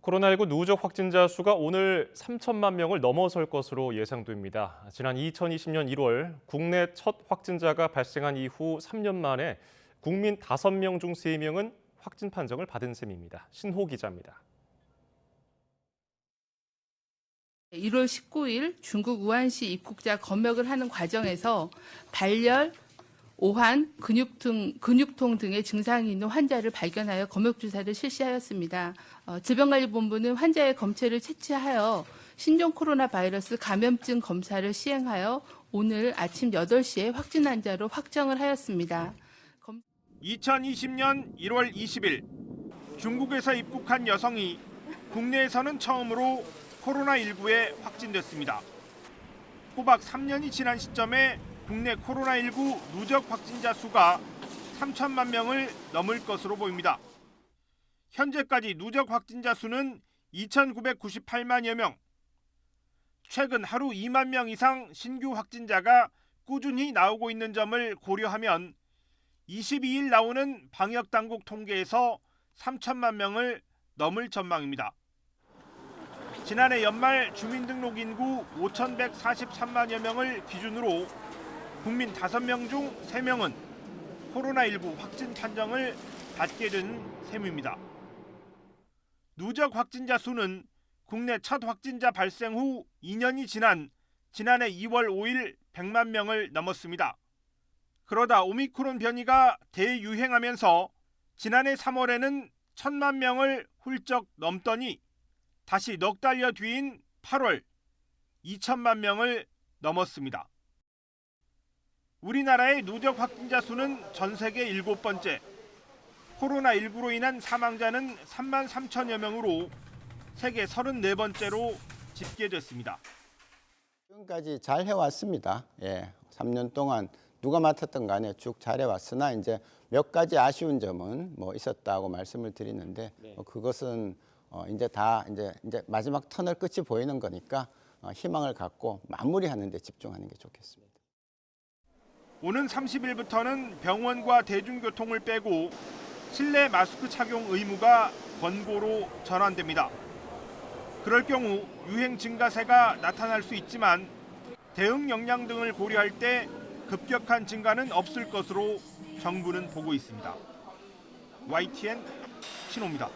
코로나19 누적 확진자 수가 오늘 3천만 명을 넘어설 것으로 예상됩니다. 지난 2020년 1월 국내 첫 확진자가 발생한 이후 3년 만에 국민 5명 중 3명은 확진 판정을 받은 셈입니다. 신호 기자입니다. 1월 19일 중국 우한시 입국자 검역을 하는 과정에서 발열, 오한, 근육통 등의 증상이 있는 환자를 발견하여 검역 주사를 실시하였습니다. 질병관리본부는 환자의 검체를 채취하여 신종 코로나 바이러스 감염증 검사를 시행하여 오늘 아침 8시에 확진 환자로 확정을 하였습니다. 2020년 1월 20일 중국에서 입국한 여성이 국내에서는 처음으로 코로나19에 확진됐습니다. 꼬박 3년이 지난 시점에 국내 코로나19 누적 확진자 수가 3천만 명을 넘을 것으로 보입니다. 현재까지 누적 확진자 수는 2,998만여 명. 최근 하루 2만 명 이상 신규 확진자가 꾸준히 나오고 있는 점을 고려하면 22일 나오는 방역당국 통계에서 3천만 명을 넘을 전망입니다. 지난해 연말 주민등록 인구 5,143만여 명을 기준으로 국민 5명 중 3명은 코로나19 확진 판정을 받게 된 셈입니다. 누적 확진자 수는 국내 첫 확진자 발생 후 2년이 지난 지난해 2월 5일 100만 명을 넘었습니다. 그러다 오미크론 변이가 대유행하면서 지난해 3월에는 1,000만 명을 훌쩍 넘더니 다시 넉 달여 뒤인 8월 2천만 명을 넘었습니다. 우리나라의 누적 확진자 수는 전 세계 7번째, 코로나19로 인한 사망자는 3만 3천여 명으로 세계 34번째로 집계됐습니다. 지금까지 잘 해왔습니다. 3년 동안 누가 맡았던 간에 쭉 잘해왔으나 이제 몇 가지 아쉬운 점은 있었다고 말씀을 드리는데 그것은 이제 마지막 터널 끝이 보이는 거니까 희망을 갖고 마무리하는 데 집중하는 게 좋겠습니다. 오는 30일부터는 병원과 대중교통을 빼고 실내 마스크 착용 의무가 권고로 전환됩니다. 그럴 경우 유행 증가세가 나타날 수 있지만 대응 역량 등을 고려할 때 급격한 증가는 없을 것으로 정부는 보고 있습니다. YTN 신호입니다.